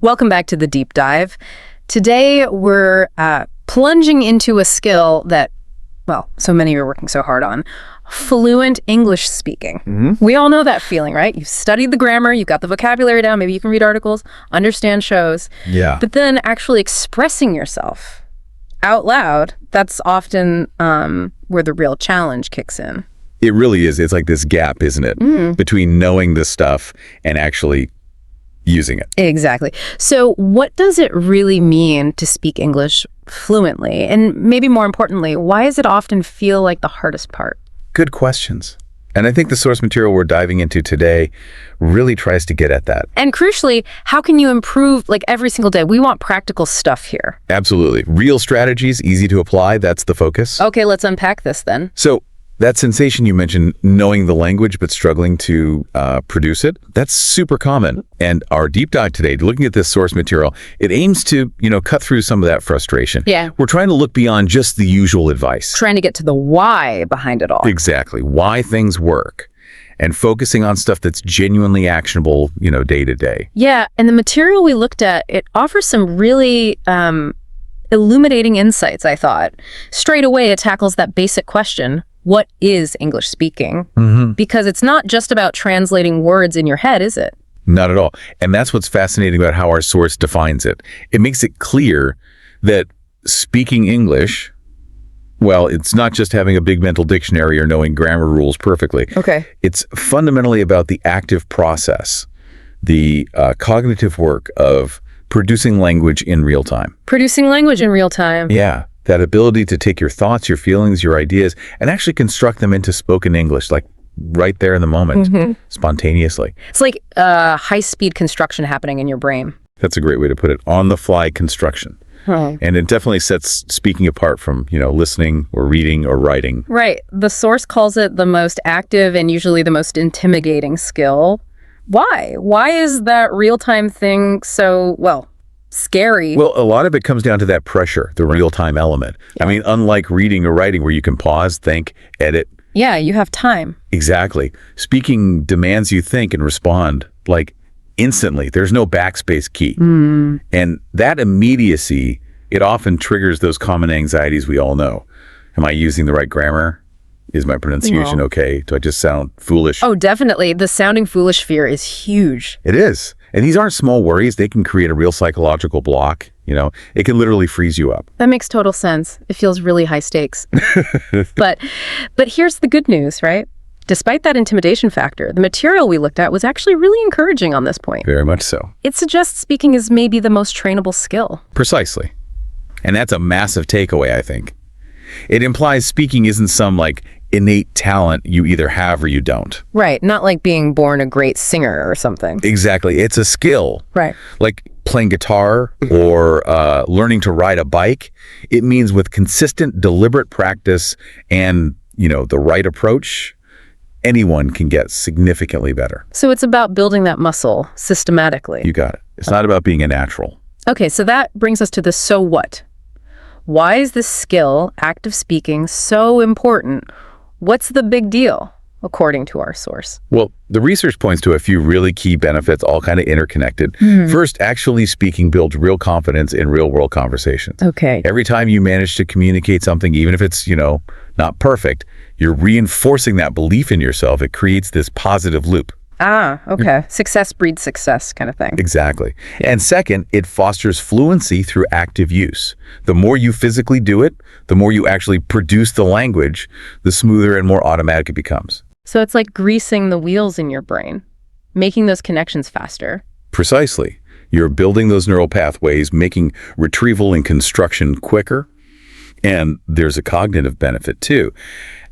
Welcome back to the deep dive. Today, we're plunging into a skill that, well, so many are working so hard on, fluent English speaking. We all know that feeling, right? You've studied the grammar, you've got the vocabulary down, maybe you can read articles, understand shows. Yeah. But then actually expressing yourself out loud, that's often where the real challenge kicks in. It really is. It's like this gap, isn't it? Between knowing this stuff and actually using it. Exactly. So what does it really mean to speak English fluently? And maybe more importantly, why does it often feel like the hardest part? Good questions. And I think the source material we're diving into today really tries to get at that. And crucially, how can you improve like every single day? We want practical stuff here. Absolutely. Real strategies, easy to apply. That's the focus. Okay, let's unpack this then. So that sensation you mentioned, knowing the language but struggling to produce it, that's super common. And our deep dive today, looking at this source material, it aims to, cut through some of that frustration. Yeah. We're trying to look beyond just the usual advice. Trying to get to the why behind it all. Exactly. Why things work. And focusing on stuff that's genuinely actionable, day to day. Yeah, and the material we looked at, it offers some really illuminating insights, I thought. Straight away, it tackles that basic question, what is English speaking? Because it's not just about translating words in your head, is it? Not at all. And that's what's fascinating about how our source defines it. It makes it clear that speaking English, well, it's not just having a big mental dictionary or knowing grammar rules perfectly. Okay. It's fundamentally about the active process, the cognitive work of producing language in real time. Producing language in real time. Yeah. That ability to take your thoughts, your feelings, your ideas, and actually construct them into spoken English, like right there in the moment, spontaneously. It's like high-speed construction happening in your brain. That's a great way to put it. On-the-fly construction. And it definitely sets speaking apart from, listening or reading or writing. Right. The source calls it the most active and usually the most intimidating skill. Why? Why is that real-time thing so, scary? Well, a lot of it comes down to that pressure, the real-time element. Yeah. I mean, unlike reading or writing where you can pause, think, edit. Yeah, you have time. Exactly. Speaking demands you think and respond like instantly. There's no backspace key. And that immediacy, it often triggers those common anxieties we all know. Am I using the right grammar? Is my pronunciation okay? Do I just sound foolish? Oh, definitely. The sounding foolish fear is huge. It is. And these aren't small worries. They can create a real psychological block. It can literally freeze you up. That makes total sense. It feels really high stakes. But here's the good news, right? Despite that intimidation factor, the material we looked at was actually really encouraging on this point. Very much so. It suggests speaking is maybe the most trainable skill. Precisely. And that's a massive takeaway, I think. It implies speaking isn't some innate talent you either have or you don't. Right. Not like being born a great singer or something. Exactly. It's a skill. Right. Like playing guitar or learning to ride a bike. It means with consistent, deliberate practice and, the right approach, anyone can get significantly better. So it's about building that muscle systematically. You got it. It's not about being a natural. Okay, so that brings us to the so what. Why is this skill, active speaking, so important? What's the big deal, according to our source? Well, the research points to a few really key benefits, all kind of interconnected. First, actually speaking builds real confidence in real-world conversations. Okay. Every time you manage to communicate something, even if it's, not perfect, you're reinforcing that belief in yourself. It creates this positive loop. Ah, okay. Success breeds success kind of thing. Exactly. And second, it fosters fluency through active use. The more you physically do it, the more you actually produce the language, the smoother and more automatic it becomes. So it's like greasing the wheels in your brain, making those connections faster. Precisely. You're building those neural pathways, making retrieval and construction quicker. And there's a cognitive benefit too.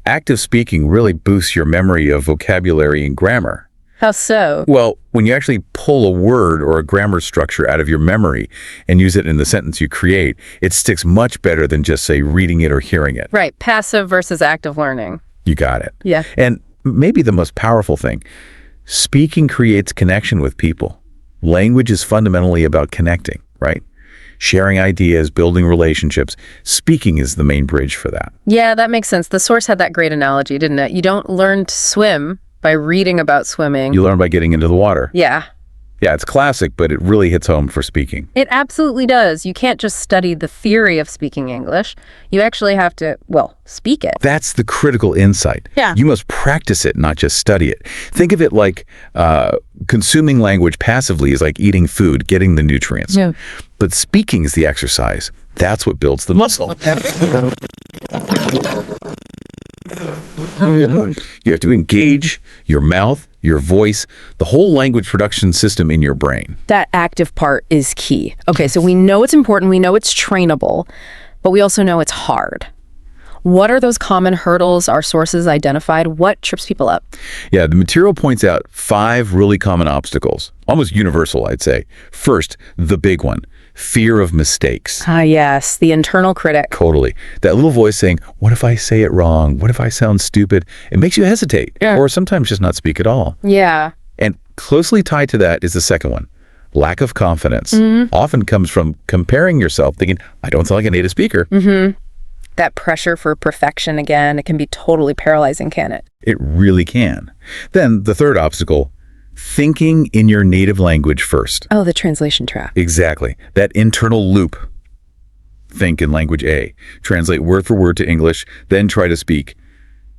Active speaking really boosts your memory of vocabulary and grammar. How so? Well, when you actually pull a word or a grammar structure out of your memory and use it in the sentence you create, it sticks much better than just, say, reading it or hearing it. Right. Passive versus active learning. You got it. Yeah. And maybe the most powerful thing, speaking creates connection with people. Language is fundamentally about connecting, right? Sharing ideas, building relationships. Speaking is the main bridge for that. Yeah, that makes sense. The source had that great analogy, didn't it? You don't learn to swim by reading about swimming. You learn by getting into the water. Yeah. Yeah, it's classic, but it really hits home for speaking. It absolutely does. You can't just study the theory of speaking English. You actually have to, well, speak it. That's the critical insight. Yeah. You must practice it, not just study it. Think of it like consuming language passively is like eating food, getting the nutrients. Yeah. But speaking is the exercise. That's what builds the muscle. You have to engage your mouth, your voice, the whole language production system in your brain. That active part is key. Okay, so we know it's important, we know it's trainable, but we also know it's hard. What are those common hurdles our sources identified? What trips people up? Yeah, the material points out 5 really common obstacles, almost universal, I'd say. First, the big one, fear of mistakes. Ah, yes, the internal critic. Totally. That little voice saying, what if I say it wrong? What if I sound stupid? It makes you hesitate, or sometimes just not speak at all. Yeah. And closely tied to that is the second one. Lack of confidence often comes from comparing yourself, thinking, I don't sound like a native speaker. That pressure for perfection again, it can be totally paralyzing, can it? It really can. Then the third obstacle, thinking in your native language first. Oh, the translation trap. Exactly. That internal loop. Think in language A. Translate word for word to English, then try to speak.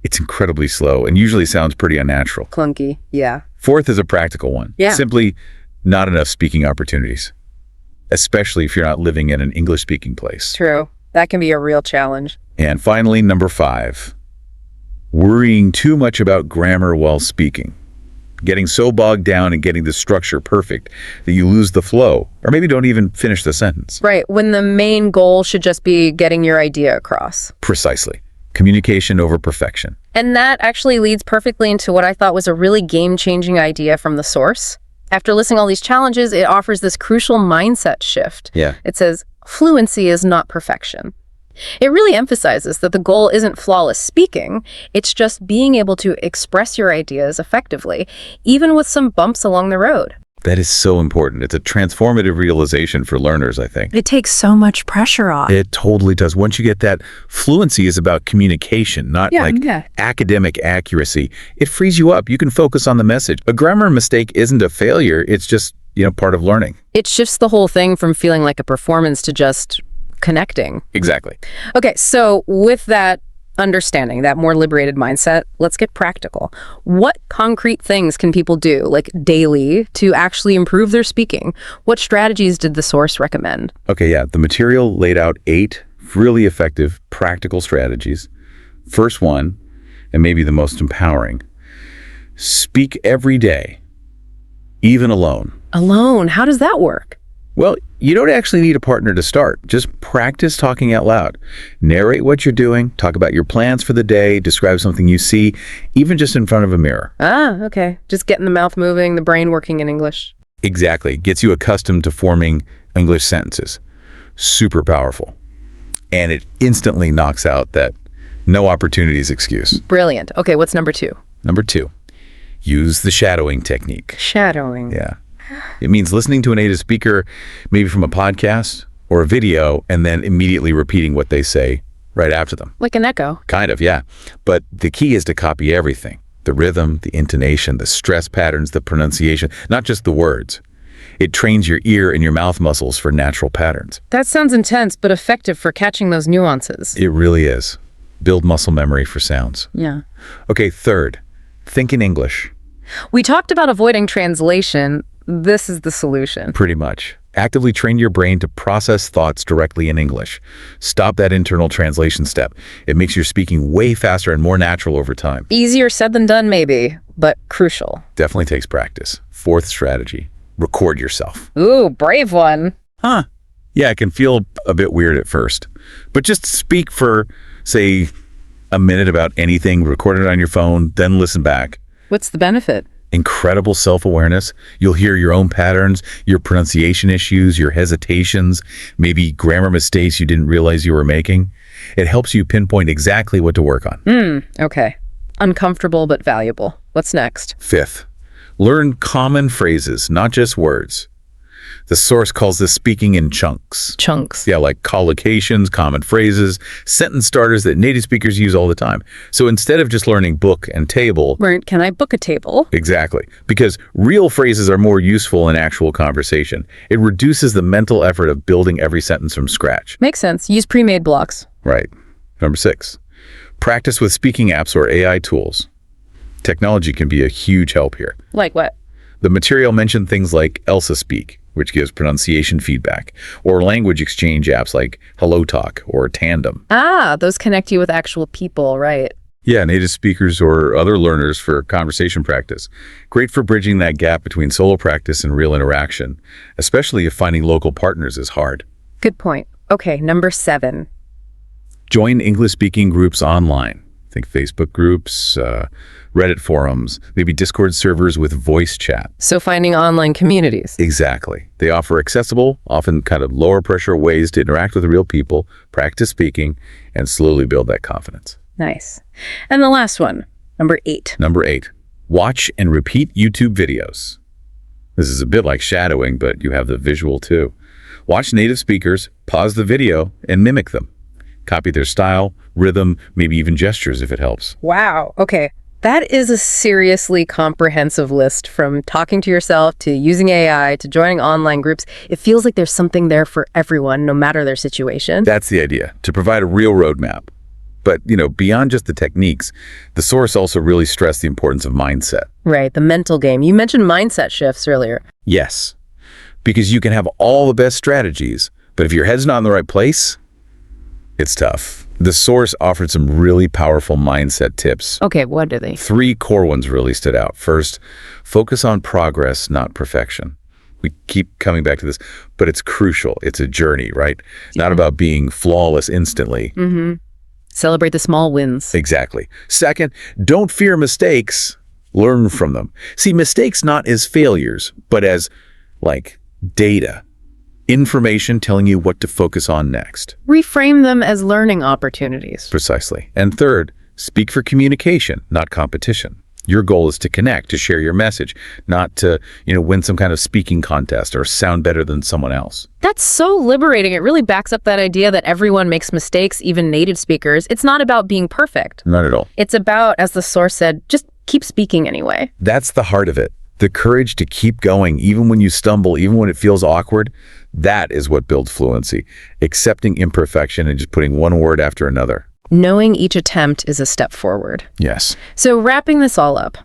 It's incredibly slow and usually sounds pretty unnatural. Clunky, yeah. Fourth is a practical one. Yeah. Simply not enough speaking opportunities, especially if you're not living in an English-speaking place. True. That can be a real challenge. And finally, number 5, worrying too much about grammar while speaking. Getting so bogged down in getting the structure perfect that you lose the flow, or maybe don't even finish the sentence. Right, when the main goal should just be getting your idea across. Precisely. Communication over perfection. And that actually leads perfectly into what I thought was a really game-changing idea from the source. After listing all these challenges, it offers this crucial mindset shift. Yeah. It says, fluency is not perfection. It really emphasizes that the goal isn't flawless speaking, it's just being able to express your ideas effectively, even with some bumps along the road. That is so important. It's a transformative realization for learners, I think. It takes so much pressure off. It totally does. Once you get that, fluency is about communication, not academic accuracy. It frees you up. You can focus on the message. A grammar mistake isn't a failure. It's just, part of learning. It shifts the whole thing from feeling like a performance to just connecting. Exactly. Okay, so with that understanding, that more liberated mindset, let's get practical. What concrete things can people do, like daily, to actually improve their speaking? What strategies did the source recommend? Okay, yeah. The material laid out 8 really effective, practical strategies. First one, and maybe the most empowering, speak every day, even alone. Alone? How does that work? Well, you don't actually need a partner to start. Just practice talking out loud. Narrate what you're doing, talk about your plans for the day, describe something you see, even just in front of a mirror. Ah, okay. Just getting the mouth moving, the brain working in English. Exactly. Gets you accustomed to forming English sentences. Super powerful. And it instantly knocks out that no opportunities excuse. Brilliant. Okay, what's number 2? Number 2, use the shadowing technique. Shadowing. Yeah. It means listening to a native speaker, maybe from a podcast or a video, and then immediately repeating what they say right after them. Like an echo. Kind of, yeah. But the key is to copy everything. The rhythm, the intonation, the stress patterns, the pronunciation, not just the words. It trains your ear and your mouth muscles for natural patterns. That sounds intense, but effective for catching those nuances. It really is. Build muscle memory for sounds. Yeah. Okay, third, think in English. We talked about avoiding translation. This is the solution. Pretty much. Actively train your brain to process thoughts directly in English. Stop that internal translation step. It makes your speaking way faster and more natural over time. Easier said than done, maybe, but crucial. Definitely takes practice. Fourth strategy, record yourself. Ooh, brave one. Huh. Yeah, it can feel a bit weird at first. But just speak for, say, a minute about anything, record it on your phone, then listen back. What's the benefit? Incredible self-awareness. You'll hear your own patterns, your pronunciation issues, your hesitations, maybe grammar mistakes you didn't realize you were making. It helps you pinpoint exactly what to work on. Okay. Uncomfortable but valuable. What's next? Fifth, learn common phrases, not just words. The source calls this speaking in chunks. Chunks. Yeah, like collocations, common phrases, sentence starters that native speakers use all the time. So instead of just learning book and table... Right, can I book a table? Exactly. Because real phrases are more useful in actual conversation. It reduces the mental effort of building every sentence from scratch. Makes sense. Use pre-made blocks. Right. Number 6, practice with speaking apps or AI tools. Technology can be a huge help here. Like what? The material mentioned things like Elsa Speak, which gives pronunciation feedback, or language exchange apps like HelloTalk or Tandem. Ah, those connect you with actual people, right? Yeah, native speakers or other learners for conversation practice. Great for bridging that gap between solo practice and real interaction, especially if finding local partners is hard. Good point. Okay, number 7. Join English-speaking groups online. Think Facebook groups, Reddit forums, maybe Discord servers with voice chat. So finding online communities. Exactly. They offer accessible, often kind of lower pressure ways to interact with real people, practice speaking, and slowly build that confidence. Nice. And the last one, number 8. Number 8, watch and repeat YouTube videos. This is a bit like shadowing, but you have the visual too. Watch native speakers, pause the video, and mimic them. Copy their style, rhythm, maybe even gestures if it helps. Wow. Okay. That is a seriously comprehensive list, from talking to yourself to using AI to joining online groups. It feels like there's something there for everyone, no matter their situation. That's the idea, to provide a real roadmap. But, beyond just the techniques, the source also really stressed the importance of mindset. Right. The mental game. You mentioned mindset shifts earlier. Yes, because you can have all the best strategies, but if your head's not in the right place, it's tough. The source offered some really powerful mindset tips. Okay, what are they? 3 core ones really stood out. First, focus on progress, not perfection. We keep coming back to this, but it's crucial. It's a journey, right? Yeah. Not about being flawless instantly. Mm-hmm. Celebrate the small wins. Exactly. Second, don't fear mistakes. Learn from them. See, mistakes not as failures, but as, data. Information telling you what to focus on next. Reframe them as learning opportunities. Precisely. And third, speak for communication, not competition. Your goal is to connect, to share your message, not to, win some kind of speaking contest or sound better than someone else. That's so liberating. It really backs up that idea that everyone makes mistakes, even native speakers. It's not about being perfect. Not at all. It's about, as the source said, just keep speaking anyway. That's the heart of it. The courage to keep going, even when you stumble, even when it feels awkward. That is what builds fluency. Accepting imperfection and just putting one word after another. Knowing each attempt is a step forward. Yes. So wrapping this all up,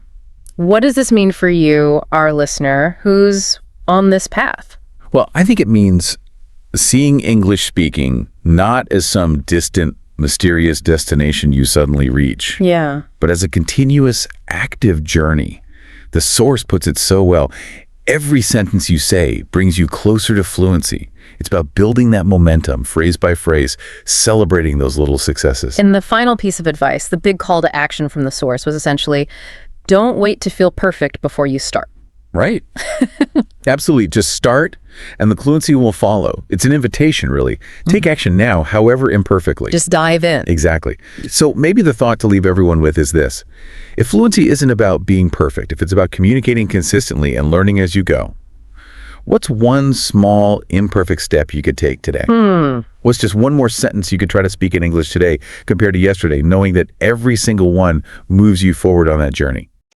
what does this mean for you, our listener, who's on this path? Well, I think it means seeing English speaking not as some distant, mysterious destination you suddenly reach. Yeah. But as a continuous, active journey. The source puts it so well. Every sentence you say brings you closer to fluency. It's about building that momentum, phrase by phrase, celebrating those little successes. And the final piece of advice, the big call to action from the source, was essentially, don't wait to feel perfect before you start. Right. Absolutely. Just start, and the fluency will follow. It's an invitation, really. Take action now, however imperfectly. Just dive in. Exactly. So maybe the thought to leave everyone with is this. If fluency isn't about being perfect, if it's about communicating consistently and learning as you go, what's one small, imperfect step you could take today? What's just one more sentence you could try to speak in English today compared to yesterday, knowing that every single one moves you forward on that journey?